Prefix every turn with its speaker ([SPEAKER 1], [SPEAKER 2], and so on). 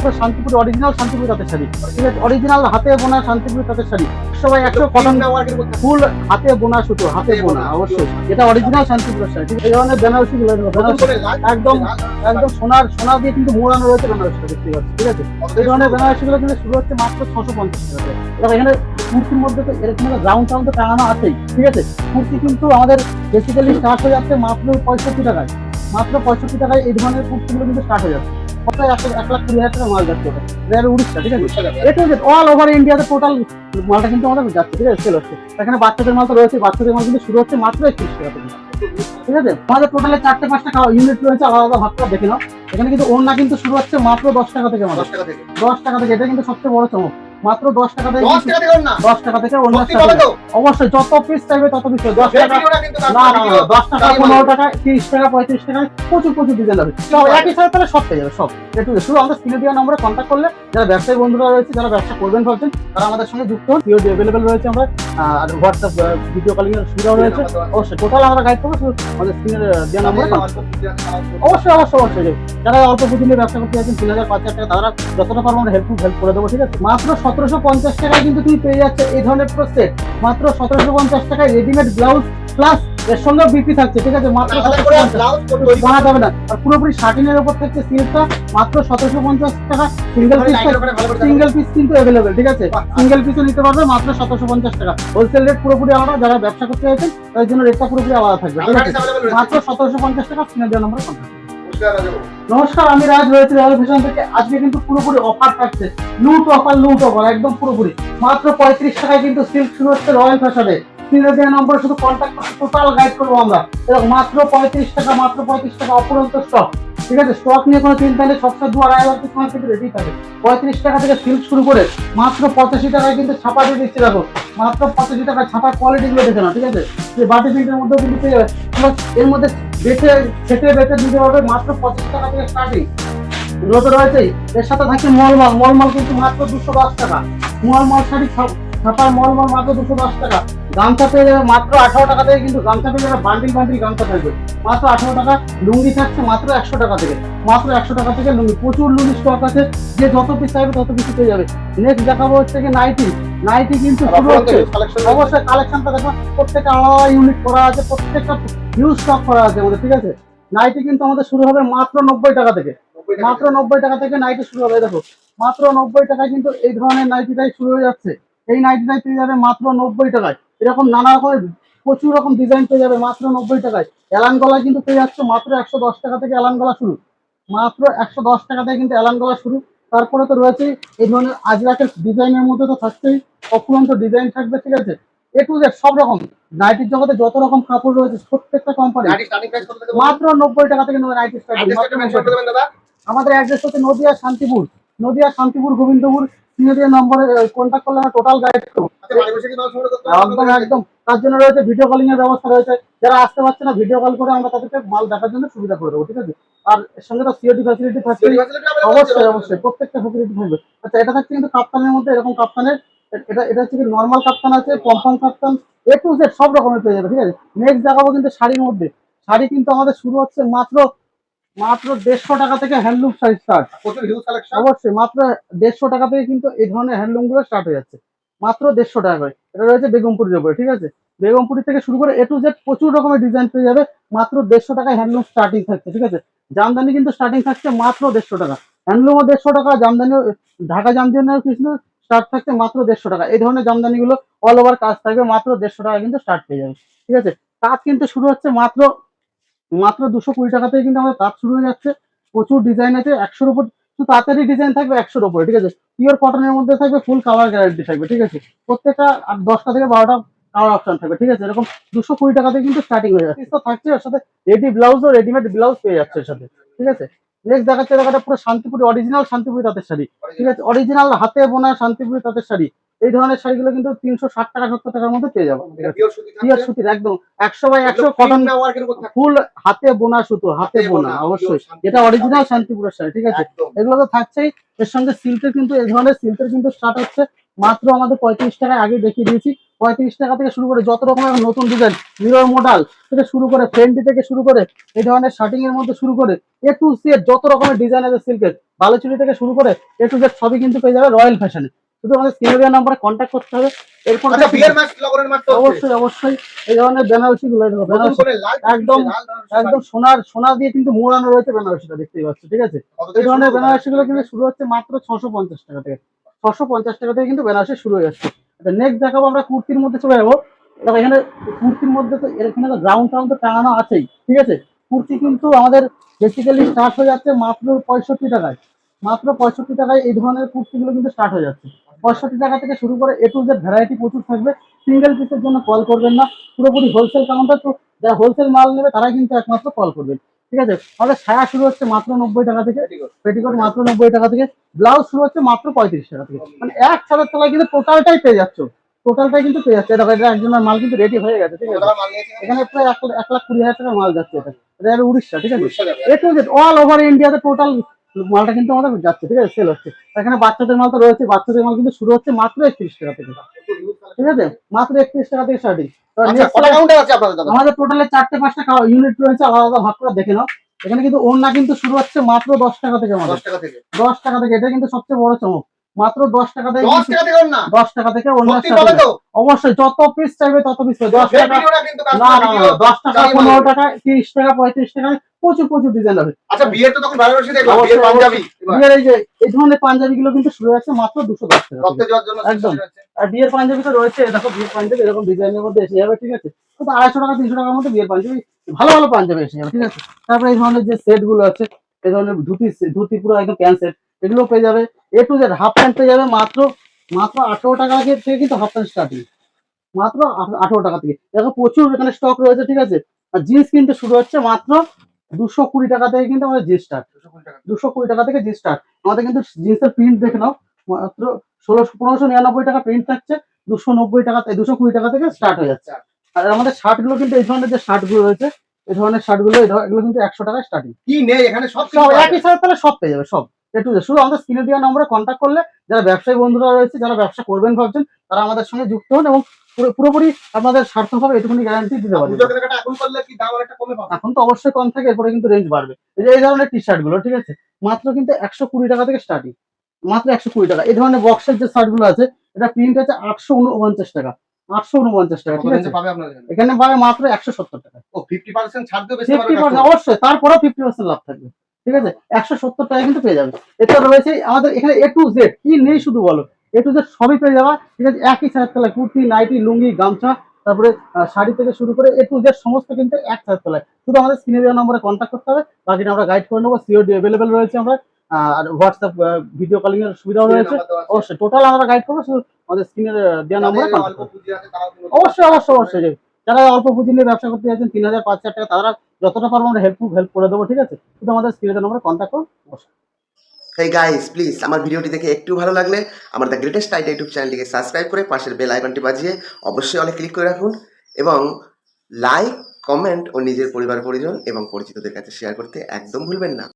[SPEAKER 1] মাত্র শান্তিপুর অরিজিনাল শান্তিপুর তাঁতের শাড়ি, ঠিক আছে, অরিজিনাল হাতে বোনা শান্তিপুর তাঁতের শাড়ি, সবাই 100 কটন ফুল হাতে বোনা সুতো, হাতে বোনা অবশ্যই, এটা অরিজিনাল শান্তিপুরের শাড়ি। এই ধরনের বেনারসি গুলো একদম একদম সোনা দিয়ে কিন্তু মোড়ানো রয়েছে বেনারসিটা, দেখতে পাচ্ছি, ঠিক আছে। এই ধরনের বেনারসি গুলো কিন্তু শুরু হচ্ছে মাত্র 650 টাকা থেকে। এবার এখানে কুর্তির মধ্যে তো এরকম রাউন্ড টাউন তো টাঙানো আছেই, ঠিক আছে। কুর্তি কিন্তু আমাদের বেসিক্যালি স্টার্ট হয়ে যাচ্ছে মাত্র 65 টাকায়, মাত্র 65 টাকায় এই ধরনের কুর্তিগুলো কিন্তু স্টার্ট হয়ে যাচ্ছে। কোথায় 1,20,000 টাকা মাল যাচ্ছে, ওটা উড়িষ্যা, ঠিক আছে। এটা অল ওভার ইন্ডিয়াতে টোটাল মালটা কিন্তু আমাদের যাচ্ছে, ঠিক আছে, সেল হচ্ছে। এখানে বাচ্চাদের মাল তো রয়েছে, বাচ্চাদের মাল কিন্তু শুরু হচ্ছে মাত্র 31 টাকা থেকে, ঠিক আছে। আমাদের টোটালে 4-5টা ইউনিট রয়েছে, আলাদা আলাদা ভাগ করে দেখে নাও। এখানে কিন্তু ওড়না কিন্তু শুরু হচ্ছে মাত্র 10 টাকা থেকে, আমাদের 10 টাকা থেকে। এটা কিন্তু সবচেয়ে বড় চমক, মাত্র 10 টাকা থেকে, 10 টাকা থেকে ওড়না। অবশ্যই যত পিস চাইবে তত পিস, 10 টাকা না, 10 টাকা, 15 টাকা, 30 টাকা, 35 টাকা, প্রচুর ডিজাইন হবে। সব একই সাথে তাহলে সব পেয়ে যাবে, সব একটু। শুধু আমাদের স্ক্রিনে দেওয়া নম্বরে কন্ট্যাক্ট করলে যারা ব্যবসায়ী বন্ধুরা রয়েছে, যারা ব্যবসা করবেন ভাবছেন, তারা আমাদের সঙ্গে যুক্ত হন। সিওডি অ্যাভেলেবেল রয়েছে, আমরা আর হোয়াটসঅ্যাপ ভিডিও কলিং এর সুবিধাও রয়েছে। অবশ্যই টোটাল আমরা গাইড করবো, শুধু আমাদের স্ক্রিনে দেওয়া নম্বরে অবশ্যই অবশ্যই অবশ্যই। যারা অল্প পুঁজি নিয়ে ব্যবসা করতে যাচ্ছেন, 3,000-5,000 টাকা, তারা যতটা পারবো আমরা হেল্প করে দেবো, ঠিক আছে। মাত্র 1750 টাকায় কিন্তু তুমি পেয়ে যাচ্ছে এই ধরনের পুরো সেট, মাত্র 1750 টাকায় রেডিমেড ব্লাউজ প্লাস এর সঙ্গে বিপি থাকছে, ঠিক আছে। মাত্র বানাতে হবে না, আর পুরোপুরি শার্টিনের উপর থাকছে সিল্কটা, মাত্র 1750 টাকা। সিঙ্গেল পিস কিন্তু অ্যাভেলেবেল, ঠিক আছে, সিঙ্গেল পিসও নিতে পারবে মাত্র 1750 টাকা। হোলসেল রেট পুরোপুরি আলাদা, যারা ব্যবসা করতে চাইছেন তাদের জন্য রেটটা পুরোপুরি আলাদা থাকবে, ঠিক আছে। মাত্র 1750 টাকা, স্ক্রিনে দেওয়া নম্বরে কন্ট্যাক্ট। নমস্কার, আমি রাজ রয়েছে রয়্যাল ফ্যাশন থেকে। আজকে কিন্তু পুরোপুরি অফার থাকছে, লুট অফার একদম পুরোপুরি। মাত্র 35 টাকায় কিন্তু সিল্ক শুরু হচ্ছে রয়্যাল ফ্যাশনে। স্ক্রিনে দেওয়া নম্বরে শুধু কন্ট্যাক্ট করতে টোটাল গাইড করবো আমরা। এরকম মাত্র 35 টাকা, মাত্র 35 টাকা, অপরন্ত স্টক, ঠিক আছে। স্টক নিয়ে কোনো চিন্তা নেই, সবসময় 2-2.5 পিস মাল কিন্তু রেডি থাকে। 35 টাকা থেকে সিল্ক শুরু করে মাত্র 85 টাকায় কিন্তু ছাপা দিয়ে দিচ্ছি, দেখো মাত্র 85 টাকা। ছাপার কোয়ালিটি গুলো দেখে নাও, ঠিক আছে। যে বাটি প্রিন্টের মধ্যেও কিন্তু পেয়ে যাবে, এর মধ্যে বেচে দিতে পারবে মাত্র 25 টাকা থেকে স্টার্টিং। এগুলো তো রয়েছেই, এর সাথে থাকছে মলমাল কিন্তু মাত্র 210 টাকা। মলমাল শাড়ি, ছাপার মলমাল মাত্র 210 টাকা। গামছা পেয়ে যাবে মাত্র 18 টাকা থেকে, কিন্তু গামছা পেয়ে যাবে বান্ডিল গামছা থাকবে মাত্র 18 টাকা। লুঙ্গি থাকছে মাত্র 100 টাকা থেকে, মাত্র 100 টাকা থেকে লুঙ্গি। প্রচুর লুঙ্গি স্টক আছে, যে যত পিস চাইবে তত পিস পেয়ে যাবে। নেক্সট দেখাবো হচ্ছে কি নাইটি কিন্তু অবশ্যই কালেকশনটা দেখো, প্রত্যেকটা আলাদা ইউনিট করা আছে, প্রত্যেকটা হিউজ স্টক করা আছে আমাদের, ঠিক আছে। নাইটি কিন্তু আমাদের শুরু হবে মাত্র 90 টাকা থেকে, মাত্র 90 টাকা থেকে নাইটি শুরু হবে। দেখো মাত্র 90 টাকায় কিন্তু এই ধরনের নাইটিটাই শুরু হয়ে যাচ্ছে। এই নাইটিটাই পেয়ে যাবে মাত্র 90 টাকায়। এরকম নানা রকমের প্রচুর রকম ডিজাইন পেয়ে যাবে মাত্র 90 টাকায়। এলান গলা কিন্তু পেয়ে যাচ্ছে মাত্র 110 টাকা থেকে, এলান গলা শুরু, মাত্র 110 টাকা থেকে কিন্তু এলান গলা শুরু। তারপরে তো রয়েছে এই ধরনের আজরাকের ডিজাইনের মধ্যে তো থাকছেই, অফুরন্ত ডিজাইন থাকবে, ঠিক আছে। এ টু জেড সব রকম নাইটির জগতে যত রকম কাপড় রয়েছে প্রত্যেকটা কোম্পানি মাত্র 90 টাকা থেকে নাইটি স্টার্ট। আমাদের অ্যাড্রেস হচ্ছে নদিয়া শান্তিপুর গোবিন্দপুর। নম্বরে কন্ট্যাক্ট করলে আমরা টোটাল গাইড করবো, একদম একদম। তার জন্য রয়েছে ভিডিও কলিং এর ব্যবস্থা রয়েছে, যারা আসতে পারছে না ভিডিও কল করে আমরা তাদেরকে মাল দেখার জন্য সুবিধা করে দেবো, ঠিক আছে। আর এর সঙ্গে তো সিওডি ফ্যাসিলিটি থাকছে, অবশ্যই প্রত্যেকটা ফ্যাসিলিটি থাকবে। আচ্ছা, এটা থাকছে কিন্তু কাপ্তানের মধ্যে, এরকম কাপ্তানের, এটা হচ্ছে কি নর্মাল কাপ্তান আছে, পম্পম কাপ্তান, এ টু জেড সব রকমের পেয়ে যাবে, ঠিক আছে। নেক্সট দেখাবো কিন্তু শাড়ির মধ্যে। শাড়ি কিন্তু আমাদের শুরু হচ্ছে মাত্র 150 টাকা থেকে হ্যান্ডলুম শাড়ি স্টার্ট, অবশ্যই মাত্র 150 টাকা থেকে কিন্তু এই ধরনের হ্যান্ডলুম গুলো স্টার্ট হয়ে যাচ্ছে, মাত্র 150 টাকা করে। এটা রয়েছে বেগমপুরের উপরে, ঠিক আছে। বেগমপুরি থেকে শুরু করে এ টু জেড প্রচুর রকমের ডিজাইন পেয়ে যাবে, মাত্র 150 টাকায় হ্যান্ডলুম স্টার্টিং থাকছে, ঠিক আছে। জামদানি কিন্তু স্টার্টিং থাকছে মাত্র 150 টাকা, হ্যান্ডলুমও 150 টাকা, জামদানিও ঢাকা জামদানিও কিছু স্টার্ট থাকছে মাত্র 150 টাকা। এই ধরনের জামদানি গুলো অল ওভার কাজ থাকবে, মাত্র 150 টাকা কিন্তু স্টার্ট পেয়ে যাবে, ঠিক আছে। তাঁত কিন্তু শুরু হচ্ছে মাত্র 220 টাকা থেকে কিন্তু আমাদের তাঁত শুরু হয়ে যাচ্ছে। প্রচুর ডিজাইন আছে, 100-র উপর শুধু তাঁতেরই ডিজাইন থাকবে, 100-র উপরে, ঠিক আছে। পিওর কটনের মধ্যে থাকবে, ফুল কালার গ্যারান্টি থাকবে, ঠিক আছে। প্রত্যেকটা 10টা থেকে 12টা কালার অপশন থাকবে, ঠিক আছে। এরকম 220 টাকা থেকে কিন্তু স্টার্টিং হয়ে যাচ্ছে। তো থাকছে এর সাথে রেডি ব্লাউজ ও রেডিমেড ব্লাউজ পেয়ে যাচ্ছে এর সাথে, ঠিক আছে। নেক্সট দেখাচ্ছে দেখাটা পুরো শান্তিপুরি অরিজিনাল শান্তিপুরি তাঁতের শাড়ি, ঠিক আছে, অরিজিনাল হাতে বোনা শান্তিপুরি তাঁতের শাড়ি। এই ধরনের শাড়িগুলো কিন্তু 360 টাকা 70 টাকার মধ্যে পেয়ে যাবো, পিওর সুতির একদম 100/100 কটন ফুল হাতে বোনা সুতো, হাতে বোনা অবশ্যই, এটা অরিজিনাল শান্তিপুরের শাড়ি, ঠিক আছে। এগুলো তো থাকছেই, এর সঙ্গে সিল্কের কিন্তু এই ধরনের সিল্কের কিন্তু স্টার্ট হচ্ছে মাত্র আমাদের 35 টাকায়, আগে দেখিয়ে দিয়েছি। 35 টাকা থেকে শুরু করে যত রকমের নতুন ডিজাইন মিরর মডেল থেকে শুরু করে ফ্রেন্ডি থেকে শুরু করে এই ধরনের শার্টিং এর মধ্যে শুরু করে এ টু জেড যত রকমের ডিজাইন আছে সিল্কের বালুচুরি থেকে শুরু করে এ টু জেড সবই কিন্তু পেয়ে যাবে রয়্যাল ফ্যাশনে। শুধু আমাদের স্ক্রিনে দেওয়া নাম্বারে কন্ট্যাক্ট করতে হবে। এরপর
[SPEAKER 2] আচ্ছা বিয়ের মাস লগনের মাস তো
[SPEAKER 1] অবশ্যই অবশ্যই এই ধরনের বেনারসি গুলো
[SPEAKER 2] নতুন করে লাল
[SPEAKER 1] একদম একদম সোনা দিয়ে কিন্তু মোড়ানো রয়েছে বেনারসিটা দেখতেই পাচ্ছ, ঠিক আছে। এই ধরনের বেনারসি গুলো কিন্তু শুরু হচ্ছে মাত্র 650 টাকা থেকে। 650 টাকা থেকে কিন্তু বেনারসি শুরু হয়ে যাচ্ছে। নেক্সট দেখাবো আমরা কুর্তির মধ্যে চলে যাবো। দেখো এখানে কুর্তির মধ্যে তো এখানে তো গ্রাউন্ড টাউন তো টাঙানো আছেই, ঠিক আছে। কুর্তি কিন্তু আমাদের বেসিক্যালি স্টার্ট হয়ে যাচ্ছে মাত্র 65 টাকায়। মাত্র 65 টাকায় এই ধরনের কুর্তিগুলো কিন্তু স্টার্ট হয়ে যাচ্ছে। 65 টাকা থেকে শুরু করে এ টু জেড ভ্যারাইটি প্রচুর থাকবে। সিঙ্গেল পিসের জন্য কল করবেন না, পুরোপুরি হোলসেল কাউন্টার। তো যারা হোলসেল মাল নেবে তারা কিন্তু একমাত্র কল করবেন, ঠিক আছে। আমাদের ছায়া শুরু হচ্ছে মাত্র 90 টাকা থেকে, পেটিকোট মাত্র 90 টাকা থেকে, ব্লাউজ শুরু হচ্ছে মাত্র 35 টাকা থেকে। মানে এক ছাদের তলায় কিন্তু টোটালটাই পেয়ে যাচ্ছ, টোটালটাই কিন্তু পেয়ে যাচ্ছে। দেখো এটা একজনের মাল কিন্তু রেডি হয়ে গেছে, ঠিক আছে। এখানে প্রায় 1,20,000 টাকার মাল যাচ্ছে। এটা যাবে উড়িষ্যা, ঠিক আছে। এ টু জেড অল ওভার ইন্ডিয়াতে টোটাল মালটা কিন্তু আমাদের যাচ্ছে, ঠিক আছে, সেল হচ্ছে। এখানে বাচ্চাদের মাল তো রয়েছে, বাচ্চাদের মাল কিন্তু শুরু হচ্ছে মাত্র 31 টাকা থেকে, ঠিক আছে। মাত্র 31 টাকা থেকে স্টার্টিং। আমাদের টোটালে 4-5টা ইউনিট রয়েছে, আলাদা আলাদা ভাগ করে দেখে নাও। এখানে কিন্তু ওড়না কিন্তু শুরু হচ্ছে মাত্র 10 টাকা থেকে। আমাদের 10 টাকা থেকে, এটা কিন্তু সবচেয়ে বড় চমক। মাত্র 10 টাকা থেকে, 10 টাকা থেকে ওড়না স্টার্ট। অবশ্যই যত পিস চাইবে তত পিস পাবে। 10 টাকা না না 10 টাকা, 15 টাকা, 30 টাকা, 35 টাকা, প্রচুর প্রচুর ডিজাইন হবে।
[SPEAKER 2] আচ্ছা বিয়ের তো তখন বেনারসি দেখলাম, বিয়ের পাঞ্জাবি
[SPEAKER 1] বিয়ের এই ধরনের পাঞ্জাবি গুলো কিন্তু শুরু হচ্ছে মাত্র 210 টাকা একদম। আর বিয়ের পাঞ্জাবি তো রয়েছে, দেখো বিয়ের পাঞ্জাবি এরকম ডিজাইনের মধ্যে এসে যাবে, ঠিক আছে। তো 250 টাকা 300 টাকার মধ্যে বিয়ের পাঞ্জাবি, ভালো ভালো পাঞ্জাবি এসে যাবে, ঠিক আছে। তারপরে এই ধরনের যে সেট গুলো আছে, এই ধরনের ধুতি পুরো একদম প্যান্ট সেট, এগুলো পেয়ে যাবে। এ টু জেড হাফ প্যান্ট পেয়ে যাবে মাত্র 18 টাকা থেকে কিন্তু হাফ প্যান্ট স্টার্টিং, মাত্র 18 টাকা থেকে। দেখো প্রচুর এখানে স্টক রয়েছে, ঠিক আছে। আর জিন্স কিন্তু শুরু হচ্ছে মাত্র 220 টাকা থেকে কিন্তু আমাদের জিন্স স্টার্ট। 220 টাকা থেকে জিন্স স্টার্ট। আমাদের কিন্তু জিন্সের প্রিন্ট দেখে নাও, মাত্র 1599 টাকা প্রিন্ট থাকছে। 290 টাকা, 220 টাকা থেকে স্টার্ট হয়ে যাচ্ছে। আর আমাদের শার্ট গুলো কিন্তু এই ধরনের যে শার্ট গুলো রয়েছে, এই ধরনের শার্ট গুলো এগুলো কিন্তু 100 টাকায় স্টার্টিং।
[SPEAKER 2] কি নেই এখানে সব
[SPEAKER 1] একই সাথে তাহলে সব পেয়ে যাবে, সব একটু। শুধু আমাদের স্ক্রিনে দেওয়া নম্বরে কন্ট্যাক্ট করলে যারা ব্যবসায়ী বন্ধুরা রয়েছে, যারা ব্যবসা করবেন ভাবছেন, তারা আমাদের সঙ্গে যুক্ত হন এবং পুরোপুরি আপনাদের সার্থক হবে এটুকুনি গ্যারান্টি দিতে পারি।
[SPEAKER 2] এখন করলে কি দাম অনেকটা কমে পাবে?
[SPEAKER 1] এখন তো অবশ্যই কম থাকে, এরপরে কিন্তু রেঞ্জ বাড়বে। এই ধরনের টি শার্ট গুলো, ঠিক আছে, মাত্র কিন্তু 120 টাকা থেকে স্টার্টিং, মাত্র 120 টাকা। এই ধরনের বক্সের যে শার্ট গুলো আছে, এটা প্রিন্ট আছে 849 টাকা, 849 টাকা, ঠিক আছে। এখানে পাবে মাত্র 170 টাকা।
[SPEAKER 2] ও 50% ছাড় দিও, বেশি
[SPEAKER 1] 50% অবশ্যই, তারপরেও 50% লাভ থাকবে, ঠিক আছে। 170 টাকা কিন্তু পেয়ে যাবে। এটা রয়েছে আমাদের এখানে এ টু জেড, কি নেই শুধু বলো, এ টু জেড সবই পেয়ে যাওয়া, ঠিক আছে। একই ছাদের তলায় কুর্তি, নাইটি, লুঙ্গি, গামছা, তারপরে শাড়ি থেকে শুরু করে এ টু জেড সমস্ত কিন্তু এক ছাদের তলায়। শুধু আমাদের স্ক্রিনে দেওয়া নম্বরে কন্ট্যাক্ট করতে হবে, বাকিটা আমরা গাইড করে নেবো। সিওডি অ্যাভেলেবেল রয়েছে আমরা, আর হোয়াটসঅ্যাপ ভিডিও কলিং এর সুবিধাও রয়েছে। অবশ্যই টোটাল আমরা গাইড করবো, শুধু আমাদের স্ক্রিনে দেওয়া নম্বরে কন্ট্যাক্ট করতে। অবশ্যই অবশ্যই অবশ্যই, যারা অল্প পুঁজি নিয়ে ব্যবসা করতে চাইছেন 3,000-5,000 টাকা, তারা যতটা পারবো আমরা হেল্প করে দেবো, ঠিক আছে। শুধু আমাদের স্ক্রিনে নম্বরে কন্ট্যাক্ট করুন।
[SPEAKER 3] হেই গাইস, প্লিজ আমার ভিডিওটি দেখে একটু ভালো লাগলে আমার দ্য গ্রেটেস্ট আইডিয়া ইউটিউব চ্যানেলটিকে সাবস্ক্রাইব করে পাশের বেল আইকনটি বাজিয়ে অবশ্যই অলে ক্লিক করে রাখুন এবং লাইক, কমেন্ট ও নিজের পরিবার পরিজন এবং পরিচিতদের কাছে শেয়ার করতে একদম ভুলবেন না।